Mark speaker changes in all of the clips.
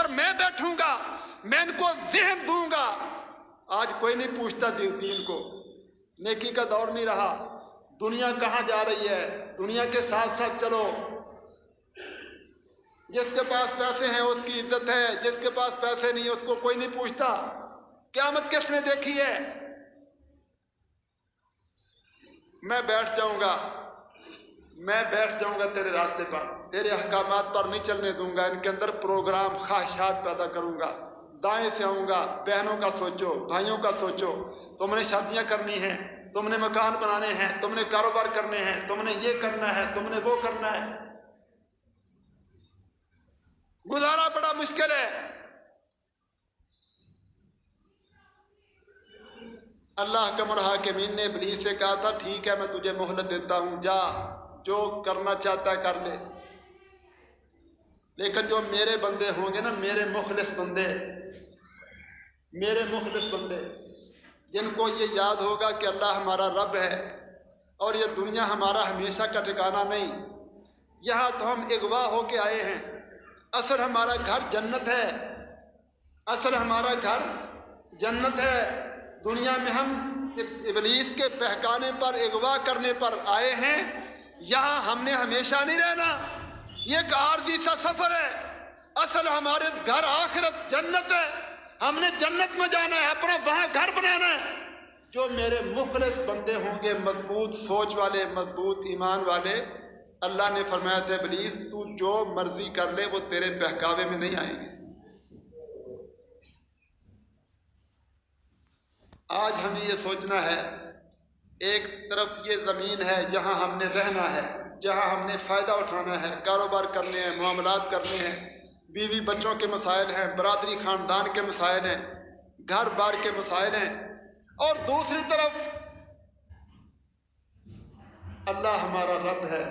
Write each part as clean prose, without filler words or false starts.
Speaker 1: पर मैं बैठूंगा, मैं इनको ज़हन दूंगा। आज कोई नहीं पूछता दीन को। नेकी का दौर नहीं रहा। दुनिया कहाँ जा रही है? दुनिया के साथ साथ चलो। जिसके पास पैसे हैं उसकी इज्जत है, जिसके पास पैसे नहीं उसको कोई नहीं पूछता। क़यामत किसने देखी है? मैं बैठ जाऊंगा तेरे रास्ते पर, तेरे अहकामात पर नहीं चलने दूंगा। इनके अंदर प्रोग्राम ख्वाहिशात पैदा करूंगा। दाएं से आऊंगा, बहनों का सोचो, भाइयों का सोचो। तुमने शादियां करनी है, तुमने मकान बनाने हैं, तुमने कारोबार करने हैं, तुमने ये करना है, तुमने वो करना है। गुजारा बड़ा मुश्किल है। अल्लाह का मुरहाकिमीन ने इब्लीस से कहा था, ठीक है मैं तुझे मोहलत देता हूँ, जा जो करना चाहता है कर ले। लेकिन जो मेरे बंदे होंगे ना, मेरे मुखलिस बंदे, जिनको ये याद होगा कि अल्लाह हमारा रब है और ये दुनिया हमारा हमेशा का ठिकाना नहीं, यहाँ तो हम अगवा होके आए हैं। असल हमारा घर जन्नत है। दुनिया में हम इब्लीस के बहकाने पर, अगवा करने पर आए हैं। यहाँ हमने हमेशा नहीं रहना। ये एक आरज़ी सा सफ़र है। असल हमारे घर आखिरत जन्नत है। हमने जन्नत में जाना है, अपना वहाँ घर बनाना है। जो मेरे मुखलिस बंदे होंगे, मजबूत सोच वाले, मजबूत ईमान वाले, अल्लाह ने फरमाया था इब्लीस तू जो मर्जी कर ले, वो तेरे बहकावे में नहीं आएंगे। आज हमें ये सोचना है, एक तरफ ये ज़मीन है जहाँ हमने रहना है, जहाँ हमने फ़ायदा उठाना है, कारोबार करने हैं, मामलात करने हैं, बीवी बच्चों के मसाइल हैं, बरादरी ख़ानदान के मसाइल हैं, घर बार के मसाइल हैं। और दूसरी तरफ अल्लाह हमारा रब है।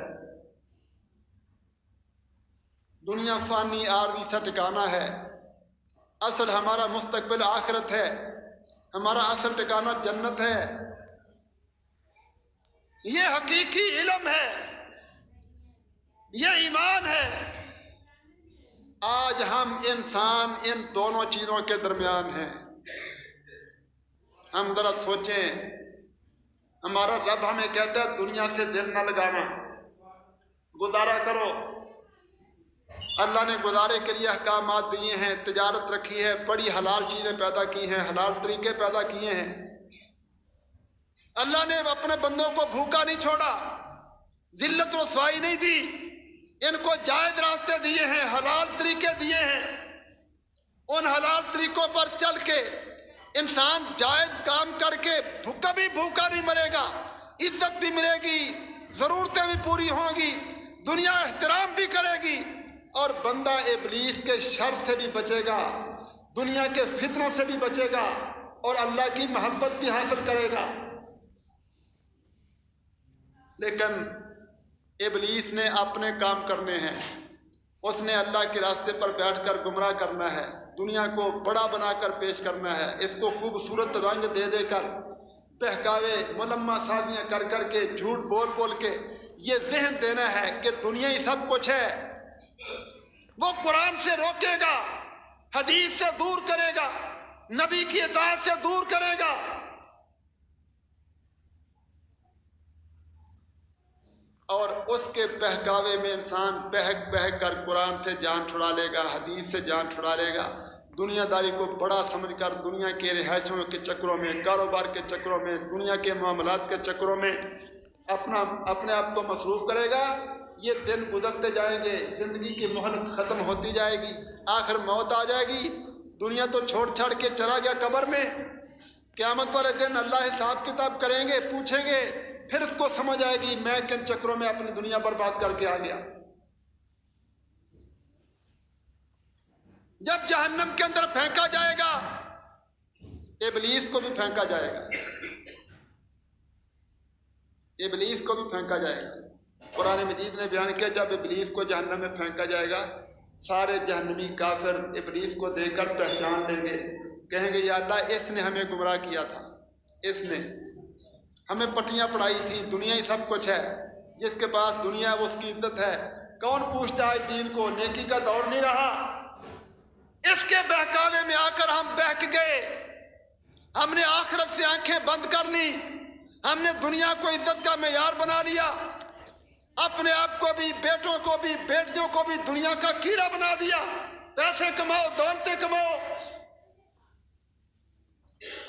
Speaker 1: दुनिया फ़ानी आरज़ी सा ठिकाना है। असल हमारा मुस्तक़बिल आखिरत है। हमारा असल ठिकाना जन्नत है। ये हकीकी इल्म है, ये ईमान है। आज हम इंसान इन दोनों चीज़ों के दरमियान हैं। हम ज़रा सोचें, हमारा रब हमें कहता है दुनिया से दिल न लगाना, गुजारा करो। अल्लाह ने गुजारे के लिए अहकामात दिए हैं, तिजारत रखी है, बड़ी हलाल चीज़ें पैदा की हैं, हलाल तरीके पैदा किए हैं। अल्लाह ने अपने बंदों को भूखा नहीं छोड़ा, जिल्लत रसवाई नहीं दी। इनको जायज़ रास्ते दिए हैं, हलाल तरीके दिए हैं। उन हलाल तरीकों पर चल के इंसान जायज़ काम करके कभी भूखा नहीं मरेगा, इज्जत भी मिलेगी, ज़रूरतें भी पूरी होंगी, दुनिया एहतराम भी करेगी, और बंदा इब्लीस के शर से भी बचेगा, दुनिया के फितनों से भी बचेगा, और अल्लाह की मोहब्बत भी हासिल करेगा। लेकिन इब्लीस ने अपने काम करने हैं। उसने अल्लाह के रास्ते पर बैठकर गुमराह करना है, दुनिया को बड़ा बनाकर पेश करना है, इसको खूबसूरत रंग दे देकर, बहकावे मुलम्मा साजियाँ कर कर के, झूठ बोल बोल के ये जहन देना है कि दुनिया ही सब कुछ है। वो कुरान से रोकेगा, हदीस से दूर करेगा, नबी की इताअत से दूर करेगा। और उसके बहकावे में इंसान बहक बहक कर कुरान से जान छुड़ा लेगा, हदीस से जान छुड़ा लेगा। दुनियादारी को बड़ा समझकर दुनिया के रिहायशों के चक्रों में, कारोबार के चक्रों में, दुनिया के मामलात के चक्रों में अपने आप को मसरूफ़ करेगा। ये दिन गुजरते जाएंगे, ज़िंदगी की मोहलत ख़त्म होती जाएगी, आखिर मौत आ जाएगी। दुनिया तो छोड़ छाड़ के चला गया कब्र में। क़यामत वाले दिन अल्लाह हिसाब किताब करेंगे, पूछेंगे, फिर उसको समझ आएगी मैं किन चक्रों में अपनी दुनिया बर्बाद करके आ गया। जब जहन्नम के अंदर फेंका जाएगा, इब्लीस को भी फेंका जाएगा, इब्लीस को भी फेंका जाएगा। कुरान मजीद ने बयान किया जब इब्लीस को जहन्नम में फेंका जाएगा, सारे जहन्नमी काफिर इब्लीस को देखकर पहचान लेंगे, कहेंगे या अल्लाह इसने हमें गुमराह किया था, इसने हमें पट्टियाँ पढ़ाई थी, दुनिया ही सब कुछ है, जिसके पास दुनिया है वो उसकी इज्जत है। कौन पूछता है दीन को? नेकी का दौर नहीं रहा। کر ہم بہک گئے، ہم نے آخرت سے آنکھیں بند کر لی، ہم نے دنیا کو عزت کا معیار بنا لیا، اپنے آپ کو بھی، بیٹوں کو بھی، بیٹیوں کو بھی دنیا کا کیڑا بنا دیا، پیسے کماؤ، دولتیں کماؤ۔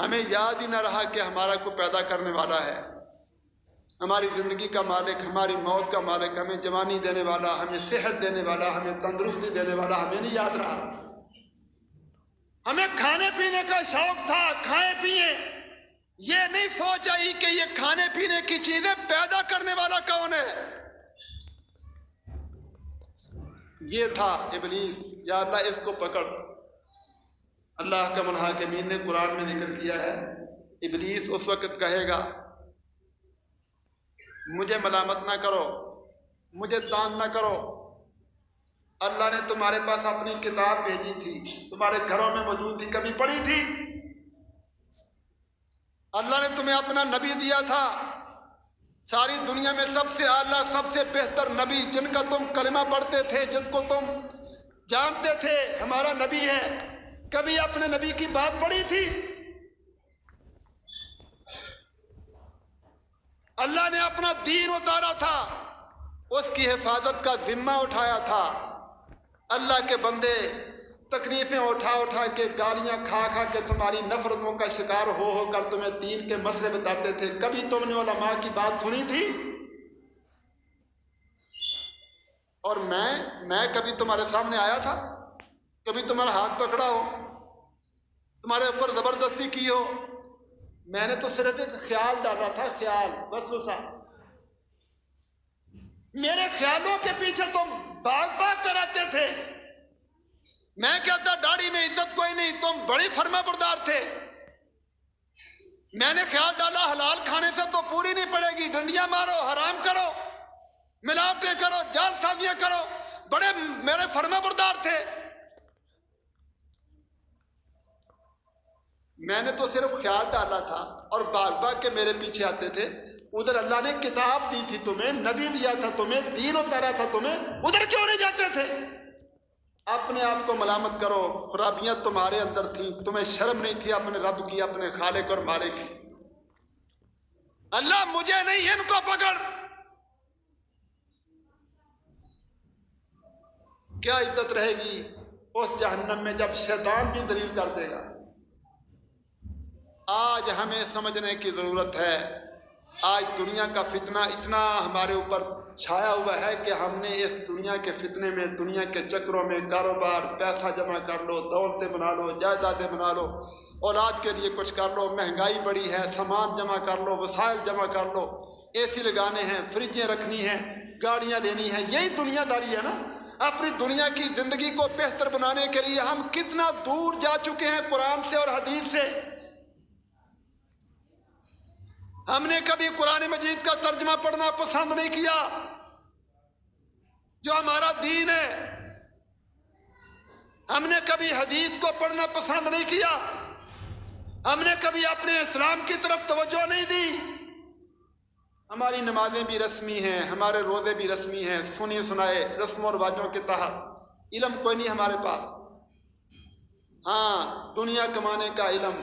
Speaker 1: ہمیں یاد ہی نہ رہا کہ ہمارا کو پیدا کرنے والا ہے، ہماری زندگی کا مالک، ہماری موت کا مالک، ہمیں جوانی دینے والا، ہمیں صحت دینے والا، ہمیں تندرستی دینے والا، ہمیں نہیں یاد رہا۔ ہمیں کھانے پینے کا شوق تھا، کھائیں پیئیں، یہ نہیں سوچ آئی کہ یہ کھانے پینے کی چیزیں پیدا کرنے والا کون ہے۔ یہ تھا ابلیس، یا اللہ اس کو پکڑ۔ اللہ کا منحاکمین نے قرآن میں ذکر کیا ہے، ابلیس اس وقت کہے گا مجھے ملامت نہ کرو، مجھے طعن نہ کرو، اللہ نے تمہارے پاس اپنی کتاب بھیجی تھی، تمہارے گھروں میں موجود تھی، کبھی پڑھی تھی؟ اللہ نے تمہیں اپنا نبی دیا تھا، ساری دنیا میں سب سے اعلیٰ، سب سے بہتر نبی، جن کا تم کلمہ پڑھتے تھے، جس کو تم جانتے تھے ہمارا نبی ہے، کبھی اپنے نبی کی بات پڑھی تھی؟ اللہ نے اپنا دین اتارا تھا، اس کی حفاظت کا ذمہ اٹھایا تھا۔ اللہ کے بندے تکلیفیں اٹھا اٹھا کے، گالیاں کھا کھا کے، تمہاری نفرتوں کا شکار ہو کر تمہیں دین کے مسئلے بتاتے تھے، کبھی تم نے علماء کی بات سنی تھی؟ اور میں کبھی تمہارے سامنے آیا تھا؟ کبھی تمہارا ہاتھ پکڑا ہو، تمہارے اوپر زبردستی کی ہو؟ میں نے تو صرف ایک خیال ڈالا تھا، خیال، وسوسہ۔ میرے خیالوں کے پیچھے تم بھاگ کر آتے تھے۔ میں کہتا داڑھی میں عزت کوئی نہیں، تم بڑی فرما بردار تھے۔ میں نے خیال ڈالا حلال کھانے سے تو پوری نہیں پڑے گی، ڈنڈیاں مارو، حرام کرو، ملاوٹیں کرو، جال سازیاں کرو، بڑے میرے فرما بردار تھے۔ میں نے تو صرف خیال ڈالا تھا اور بھاگ کے میرے پیچھے آتے تھے۔ ادھر اللہ نے کتاب دی تھی تمہیں، نبی دیا تھا تمہیں، دین اتارا تھا تمہیں، ادھر کیوں نہیں جاتے تھے؟ اپنے آپ کو ملامت کرو، خرابیاں تمہارے اندر تھیں، تمہیں شرم نہیں تھی اپنے رب کی، اپنے خالق اور مالک کی۔ اللہ مجھے نہیں، ان کو پکڑ۔ کیا عزت رہے گی اس جہنم میں جب شیطان بھی ذلیل کر دے گا۔ آج ہمیں سمجھنے کی ضرورت ہے، آج دنیا کا فتنہ اتنا ہمارے اوپر چھایا ہوا ہے کہ ہم نے اس دنیا کے فتنے میں، دنیا کے چکروں میں، کاروبار، پیسہ جمع کر لو، دولتیں بنا لو، جائیدادیں بنا لو، اولاد کے لیے کچھ کر لو، مہنگائی بڑی ہے، سامان جمع کر لو، وسائل جمع کر لو، اے سی لگانے ہیں، فریجیں رکھنی ہیں، گاڑیاں لینی ہیں، یہی دنیا داری ہے نا۔ اپنی دنیا کی زندگی کو بہتر بنانے کے لیے ہم کتنا دور جا چکے ہیں قرآن سے اور حدیث سے۔ ہم نے کبھی قرآن مجید کا ترجمہ پڑھنا پسند نہیں کیا، جو ہمارا دین ہے۔ ہم نے کبھی حدیث کو پڑھنا پسند نہیں کیا، ہم نے کبھی اپنے اسلام کی طرف توجہ نہیں دی۔ ہماری نمازیں بھی رسمی ہیں، ہمارے روزے بھی رسمی ہیں، سنی سنائے رسم و رواجوں کے تحت، علم کوئی نہیں ہمارے پاس۔ ہاں، دنیا کمانے کا علم،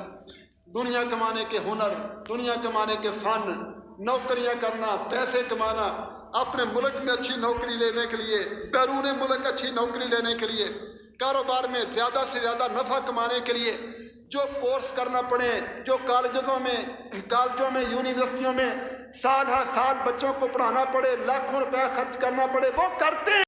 Speaker 1: دنیا کمانے کے ہنر، دنیا کمانے کے فن، نوکریاں کرنا، پیسے کمانا، اپنے ملک میں اچھی نوکری لینے کے لیے، بیرون ملک اچھی نوکری لینے کے لیے، کاروبار میں زیادہ سے زیادہ نفع کمانے کے لیے جو کورس کرنا پڑے، جو کالجوں میں، یونیورسٹیوں میں سال ہر سال بچوں کو پڑھانا پڑے، لاکھوں روپے خرچ کرنا پڑے، وہ کرتے ہیں۔